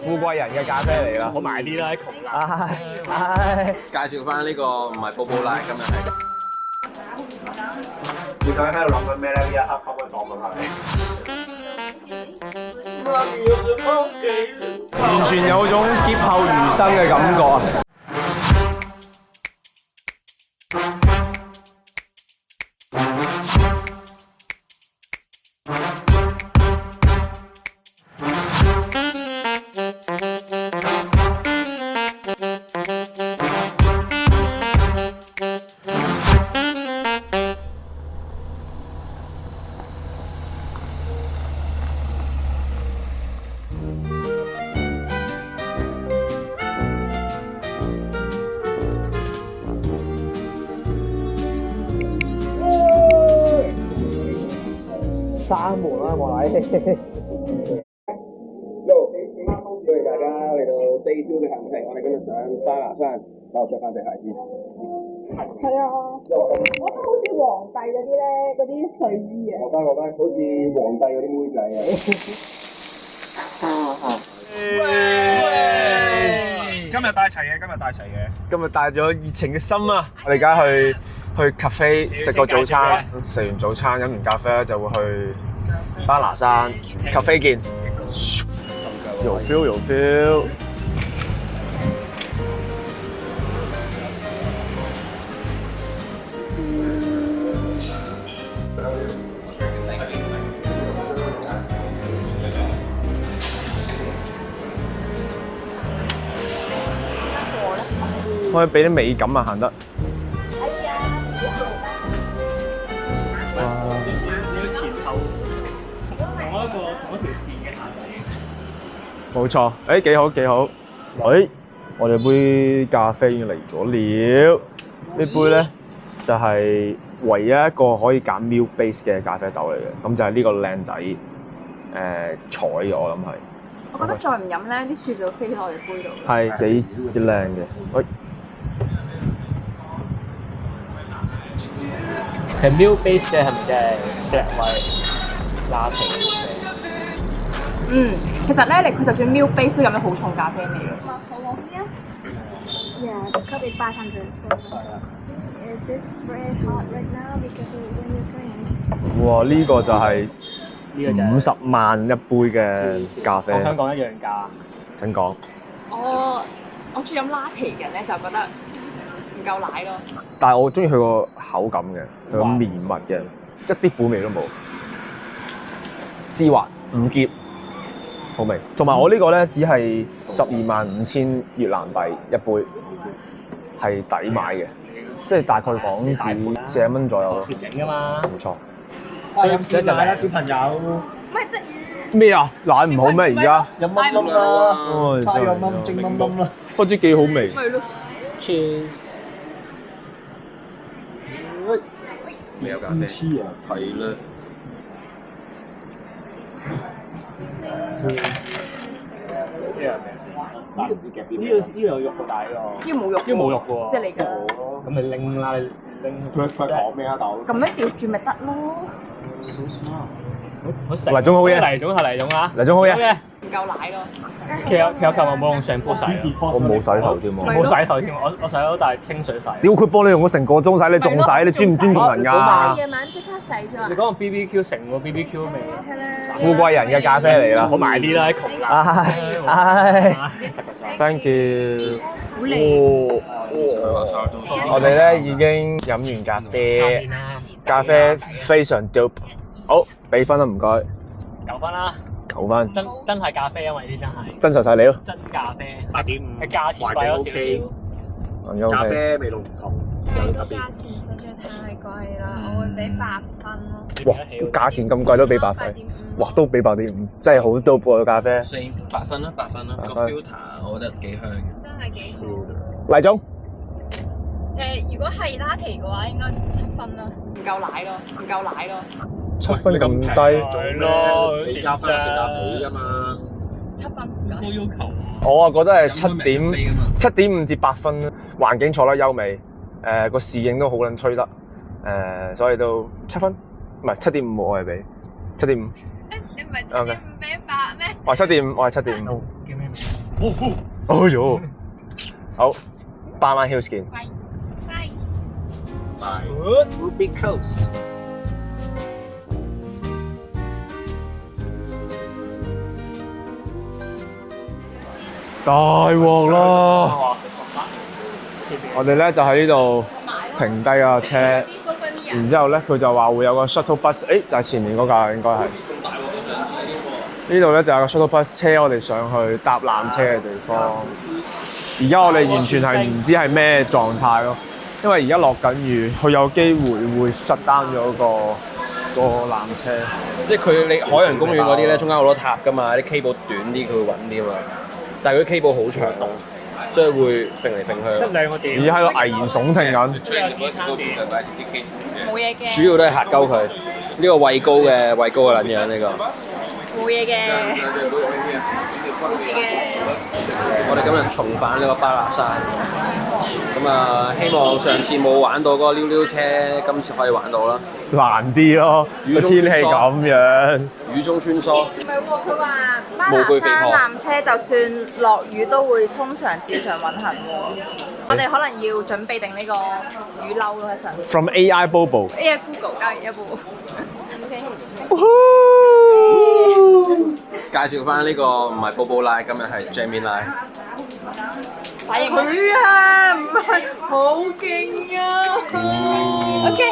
富貴人嘅咖啡嚟啦，我買啲啦，窮啦。介紹翻呢個唔係布布拉，今日係。你究竟喺度諗緊咩咧？呢一刻可唔可以講講下你？完全有種劫後餘生嘅感覺啊！閂門啦，莫禮。歡迎大家嚟到 Day 2嘅行程，我哋今日上巴拿山，幫我着翻對鞋先。係啊，我覺得好似皇帝嗰啲咧，嗰啲睡衣啊。落翻，好似皇帝嗰啲妹仔啊！今日帶齊嘅，今日帶咗熱情嘅心啊！我哋而家去 cafe 食個早餐，食完早餐飲完咖啡咧就會去巴拿山 cafe 見。有 feel 有 feel。可以俾啲美感啊，行得。你要前後同一條線嘅行程。冇錯，幾好幾好。我哋杯咖啡已經嚟咗了。呢杯咧就係唯一一個可以揀 milk base 嘅咖啡豆嚟嘅，咁就係呢個靚仔彩嘅，我諗係。我覺得再唔飲咧，啲雪就會飛落我哋杯度。係幾靚嘅。係 milk base 嘅係咪即係 flat white latte？其實咧，佢就算 milk base 都飲咗好重咖啡味咯。Yeah, the cup is 500. It's very hot right now because when you drink. 哇！呢個就係50萬一杯嘅咖啡。同香港一樣價。請講。我中意飲 latte 嘅人咧，就覺得唔夠奶咯。但係我中意佢個口感嘅，佢個綿密嘅，一啲苦味都冇，絲滑唔澀，好味。同埋我呢個咧只係125000越南幣一杯，係抵買嘅，即係大概港紙40蚊左右咯。攝影㗎嘛。冇錯。飲鮮奶啦，小朋友。唔係即係咩啊？奶唔好咩而家？飲冧冧啦，花樣冧蒸冧冧啦。不知幾好味。係咯。Cheers。未有咖啡，係啦。呢個有肉喎，但係呢呢個冇肉。個冇肉喎。即係你㗎。咁咪拎啦，你拎。佢講咩啊？豆？咁樣調轉咪得咯。好食。黎總好嘢。黎總係黎總啊。黎總好嘢。唔夠奶咯。其實琴日冇用上鋪洗啊。我冇洗頭添喎。冇洗頭添，我洗咗，但係清水洗。屌佢幫你用咗成個鐘洗，你仲洗？你尊唔尊重人㗎？夜晚即刻洗咗。你講個 BBQ 成個 BBQ 味。係啦。富貴人嘅咖啡嚟啦。我買啲啦，窮啦。Thank you。好靚。我哋咧已經飲完咖啡，咖啡非常 dope。好，俾分啦，唔該。 9分啦。 9分。真係咖啡，因為呢真係。真材實料。真咖啡。8.5。嘅價錢貴咗少少。咖啡味道唔同。睇個價錢實在太貴啦，我會俾8分咯。哇！價錢咁貴都俾8分。哇！都俾8.5，真係好 dope 喎咖啡。所以8分啦，8分啦。個 filter 我覺得幾香嘅。真係幾好。黎總。如果係 latte 嘅話，應該7分啦。唔夠奶咯，唔夠奶咯。 7分咁低。係咯，你加翻食下皮㗎嘛。 7分唔該。高要求。我啊覺得係7.5至8分，環境坐得優美，個侍應都好撚吹得，所以都7分，唔係7.5我係俾7.5。你唔係7.5俾8咩？我係7.5，我係7.5。叫咩名？哦呦，好，Banana Hills 見。拜。 Ruby Coast。大鑊啦！我哋咧就喺呢度停低架車，然之後咧佢就話會有個 shuttle bus， 就係前面嗰架應該係。呢度咧就有個 shuttle bus 車我哋上去搭纜車嘅地方。而家我哋完全係唔知係咩狀態咯，因為而家落緊雨，佢有機會shut down咗個纜車。即係佢你海洋公園嗰啲咧，中間好多塔㗎嘛，啲 cable 短啲，佢會穩啲嘛。但係佢 cable 好長，所以會揈嚟揈去。兩個點。而家喺度危言聳聽緊。有支撐點。冇嘢嘅。主要都係嚇鳩佢。呢個畏高嘅撚樣呢個。冇嘢嘅。冇事嘅。我哋今日重返呢個巴拿山，咁啊希望上次冇玩到嗰個溜溜車，今次可以玩到啦。難啲咯，個天氣咁樣。雨中穿梭。唔係喎，佢話巴拿山纜車就算落雨都會通常照常運行喎。我哋可能要準備定呢個雨褸咯一陣。 From AI Bobo。AI Google 加一部。OK。介紹翻呢個唔係 Bobo 拉，今日係 Jamie 拉。反應佢啊，唔係好勁啊。OK。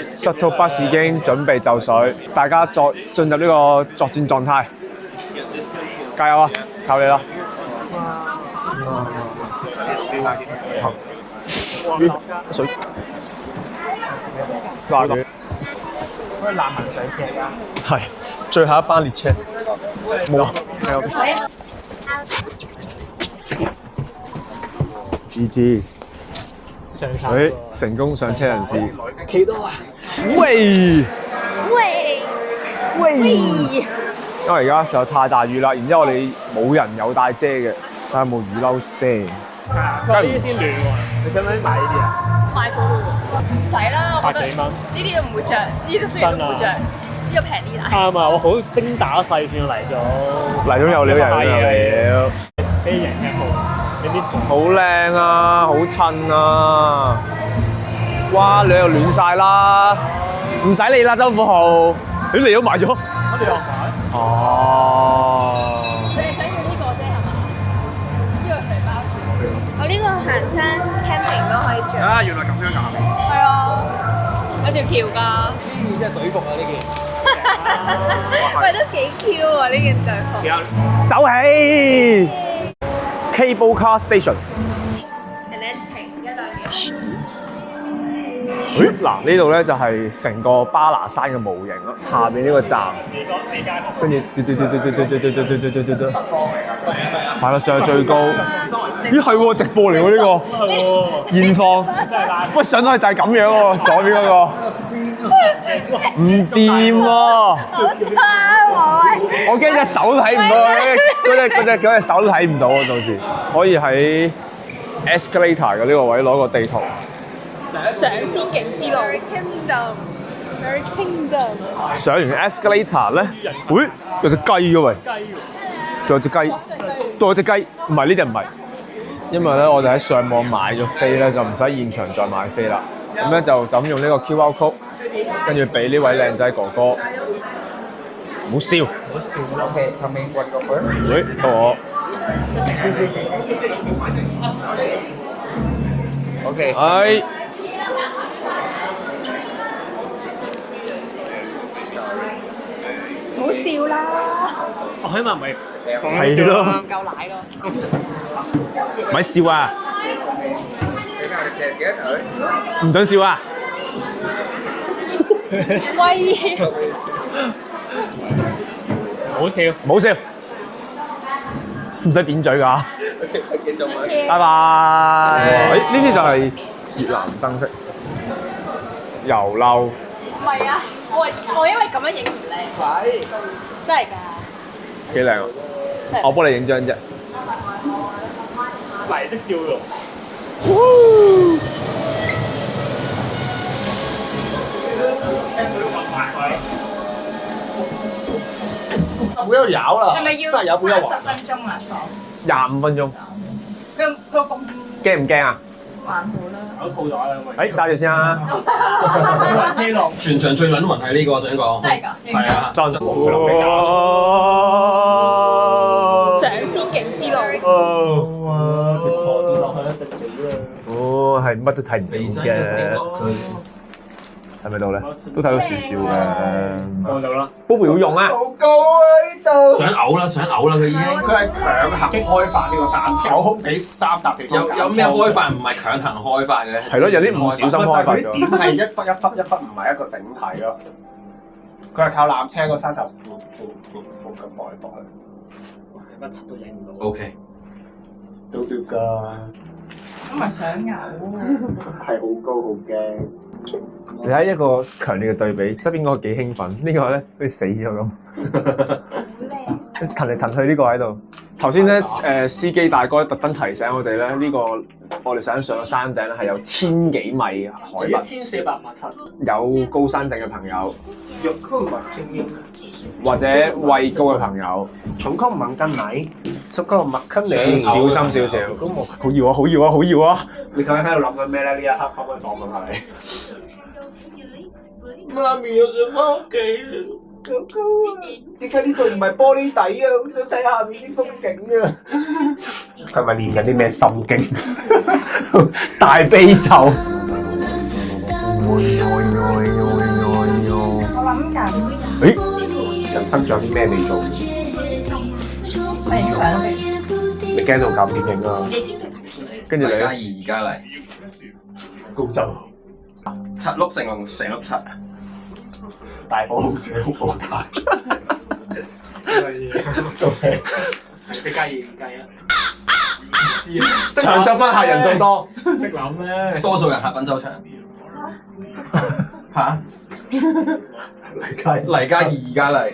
Shuttle bus 已經準備就緒，大家進入呢個作戰狀態，加油啊！靠你啦！水掛住，嗰個難民上車㗎。係最後一班列車，冇啊！GG。上山。成功上車人士。企到啊！喂！因為而家實在太大雨啦，然之後我哋冇人有帶遮嘅，睇下有冇雨褸先。呢啲先暖喎，你想唔想買呢啲啊？買過咯喎，唔使啦，我覺得100幾蚊呢啲都唔會着，呢啲雖然都唔會着，呢個平啲啦。啱啊！我好精打細算嚟咗。嚟咗有料，有料。飛型嘅號，好靚啊，好襯啊！哇，你又暖晒啦，唔使理啦，周富豪，你嚟咗買咗。我哋又買。哦。你哋想要呢個啫係嘛？呢個皮包住。我呢個行山 camping 都可以着。啊，原來咁樣㗎。係啊，有條橋㗎。呢件真係隊服啊！呢件。喂，都幾 Q 啊！呢件隊服。走起 ！Cable Car Station。and then 停一兩秒。嗱呢度咧就係成個巴拿山嘅模型咯，下邊呢個站，跟住嘟，係啦，上最高。咦係喎，直播嚟喎呢個現況。喂，上到去就係咁樣喎，左邊嗰個唔掂喎。好差喎！我驚隻手睇唔到，嗰隻手都睇唔到啊！到時可以喺 escalator 嘅呢個位攞個地圖。上仙境之路。Very Kingdom。上完 escalator 咧，喂，有隻雞嘅喂，仲有隻雞，都有隻雞，唔係呢隻唔係，因為咧我哋喺上網買咗飛咧，就唔使現場再買飛啦。咁咧就咁用呢個 QR code，跟住俾呢位靚仔哥哥，唔好笑，喂，到我。OK，係。唔好笑啦！我起碼唔係係咯，唔夠奶咯。咪笑啊！唔准笑啊！威！唔好笑，唔好笑，唔使扁嘴㗎。拜拜。呢啲就係越南燈飾，油褸。唔係啊，我因為咁樣影唔靚。真係㗎。幾靚啊！我幫你影張啫。泥色笑容。沒有搖啦，係咪要真係有沒有30玩？分鐘啊？坐25分鐘，佢咁驚唔驚啊？還好啦。搞錯咗啦，因為誒，揸住先啊！車浪全場最撚暈係呢個，想講。真係㗎，係啊，真上仙境之路。哇！條河跌落去一定死啦！哦，係乜都睇唔到嘅，係咪到咧？都睇到少少嘅。過到啦。 Bobo 要用啊！好高啊！呢度想嘔啦，想嘔啦，佢已經。佢係強行開發呢個山頭，有空俾3笪地方。有咩開發唔係強行開發嘅？係咯，有啲唔小心開發佢啲點係一忽一忽，唔係一個整體咯。佢係靠纜車個山頭附咁擺落去，乜柒都影唔到。 O K， 都㗎，咁咪想嘔係好高好驚。你睇一個強烈嘅對比，側邊嗰個幾興奮，呢個咧好似死咗咁，騰嚟騰去呢個喺度。頭先咧司機大哥特登提醒我哋咧，呢個我哋想上個山頂咧係有1000幾米海拔， 1487。有高山症嘅朋友有空唔清煙，或者畏高嘅朋友，重空唔跟奶，熟高唔跟你。小心少少。咁我好搖啊！好搖啊！好搖啊！你究竟喺度諗緊咩咧？呢一刻可唔可以放問下你？媽咪有隻貓記。好高啊！點解呢度唔係玻璃底啊？好想睇下面啲風景啊！佢係咪練緊啲咩心經？大悲咒。我諗緊，誒，人生仲有啲咩未做？我影相俾。你驚到咁點影啊？跟住你咧，而家嚟，高州7碌成龍成碌7。大寶龍者好寶大。係1加2 2加1。知啊，長洲賓客人數多。識諗咩？多數人下品洲場。嚇？嚟加2而家嚟。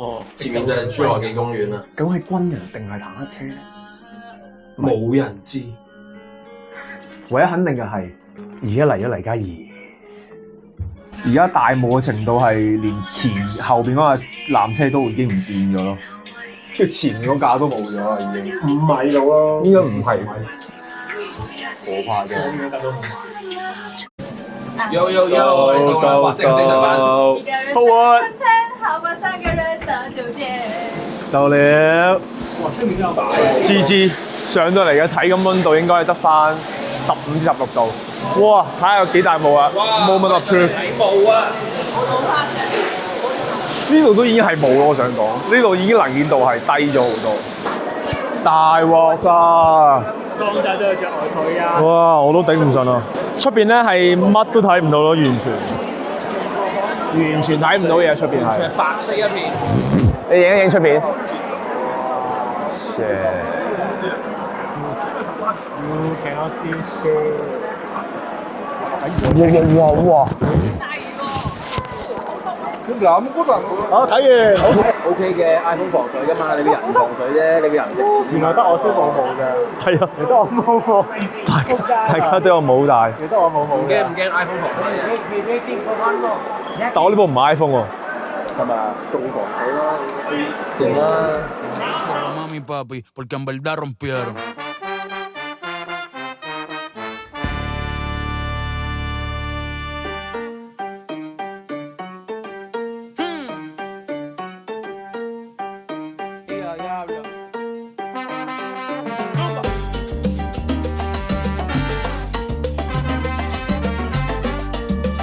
哦，前面就係侏羅紀公園啦，咁係軍人定係坦克車咧？冇人知。唯一肯定嘅係，而家嚟咗黎嘉怡。而家大霧嘅程度係連前後邊嗰個纜車都已經唔變咗咯，跟住前嗰架都冇咗啦，已經5米到咯，應該唔係可怕嘅。有，你到啦，即係精神班。Forward 圈好過3個人的糾結。到了哇，出面都有大。 ，GG 上到嚟嘅體感溫度應該係得翻15至16度。哇！睇下有幾大霧啊 ！Moment of truth。冇啊！呢度都已經係冇咯，我想講，呢度已經能見度係低咗好多。大鑊㗎！江仔都有着外套啊！哇！我都頂唔順啊！出邊咧係乜都睇唔到咯，完全睇唔到嘢，出邊係白色一片。你影一影出邊。Can I see shit？哇！好睇完。O K 嘅 iPhone 防水㗎嘛，你個人唔防水啫，你個人原來得我先冇嘅，係啊，你得我冇冇，大家都有帽戴，你得我冇冇嘅。唔驚 iPhone 防水嘅？但我呢部唔係 iPhone 喎。係咪啊？仲防水咯，掂啦。 Solo mami papi, porque en verdad rompieron.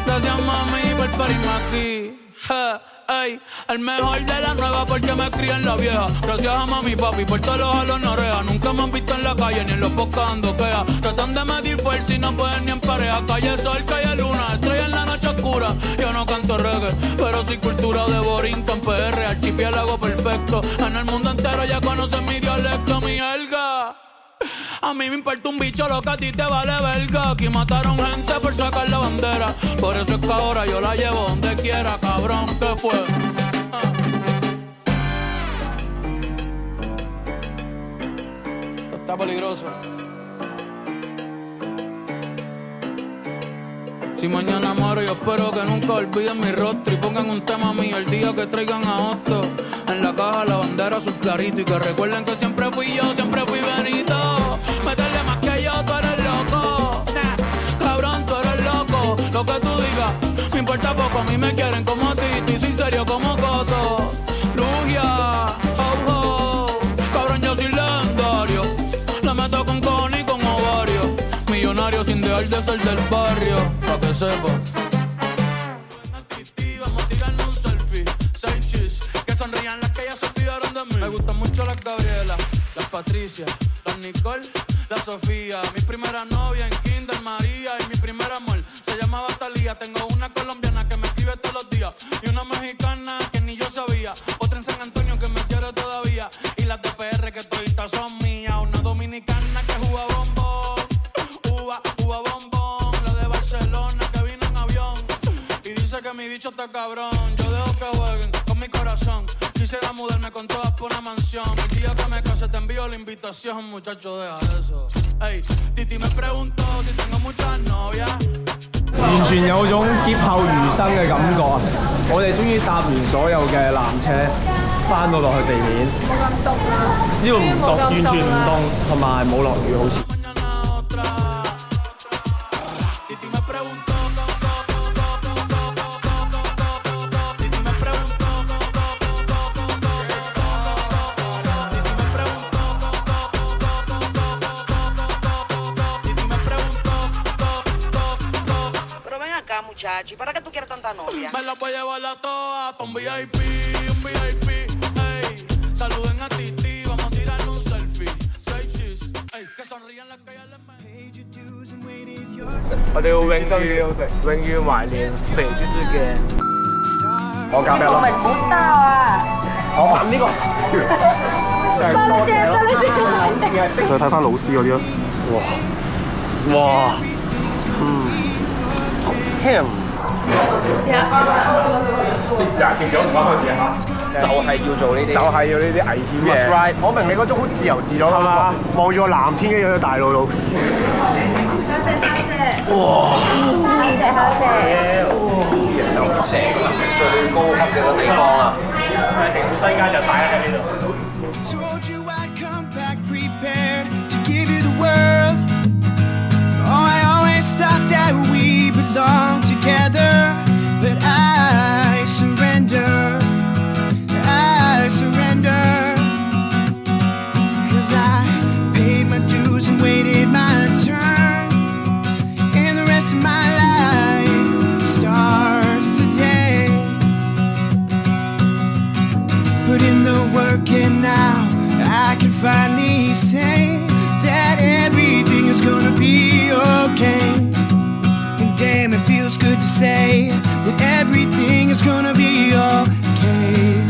Gracias mami por parirme aquí. Ey, el mejor de la nueva porque me crié en la vieja. Gracias a mami papi por todos los jalos en oreja. Nunca me han visto en la calle ni en los podcasts dando queja. Tratan de medir fuerza y no pueden ni en pareja. Calle sol, calle luna, estrella en la noche oscura. Yo no canto reggae, pero sí cultura de borinco en PR. Archipiélago perfecto. En el mundo entero ya conocen mi dialecto, mi jerga. A mí me importa un bicho lo que a ti te vale verga. Aquí mataron gente por sacar la bandera. Por eso es que ahora yo la llevo donde quiera, cabrón, ¿qué fue? Está peligroso. Si mañana muero, yo espero que nunca olviden mi rostro y pongan un tema mío el día que traigan a Otto. En la caja la bandera azul clarito y que recuerden que siempre fui yo, siempre fui Benito. Meterle más que yo, tú eres loco. Nah, cabrón, tú eres loco. Lo que tú digas, me importa poco. A mí me quieren como a ti, y soy serio como Coto. Lugia, oh, oh. Cabrón, yo soy legendario. La meto con cojones y con ovario. Millonario sin dejar de ser del barrio. Pa' que sepa. Vamos a tirarle un selfie. 6 chis. Que sonrían las que ya se olvidaron de mí. Me gustan mucho las Gabriela, las Patricia, las Nicole, la Sofía. Mi primera novia en Kinder María. Y mi primer amor se llamaba Talía. Tengo una colombiana que me escribe todos los días. Y una mexicana que ni yo sabía. Otra en San Antonio que me quiere todavía. Y las de PR que toditas son mías. Una dominicana que juega bombón. Uva bombón. La de Barcelona que vino en avión. Y dice que mi bicho está cabrón. Yo dejo que jueguen con mi corazón. Quisiera mudarme con todas por una mansión. El día que me case te envío la invitación, muchacho, deja eso. Ey, Titi me preguntó si tengo muchas novias. 完全有種劫後餘生嘅感覺啊！我哋終於搭完所有嘅纜車，翻到落去地面。冇咁凍啦，呢度唔凍，完全唔凍，同埋冇落雨好似。 Titi me preguntó. Muchacho, ¿y para qué tú quieres tanta novia? Me la voy a llevar a todas pa' un VIP, ey. Saluden a Titi, vamos a tirarle un selfie. 6 chis, ey, que sonrían las que ya les me... 我哋要永遠懷念肥豬豬嘅。我教咩咯？我唔好到啊！我揾呢個。再睇翻老師嗰啲咯。哇！哇！Him 試下廿件咗唔該開始下，就係要做呢啲，就係要呢啲危險嘅。我明你嗰種好自由自在係嘛？望住個藍天嘅大路路。哇！考謝。成個能力最高級嘅個地方啊！成個世界就擺喺呢度。 Told you I'd come back prepared to give you the world. Oh, I always thought that we belonged together, but I surrender. I surrender. 'Cause I paid my dues and waited my turn, and the rest of my life starts today. Put in the work and now I can finally say that everything is gonna be okay. And damn, it feels good to say that everything is gonna be okay.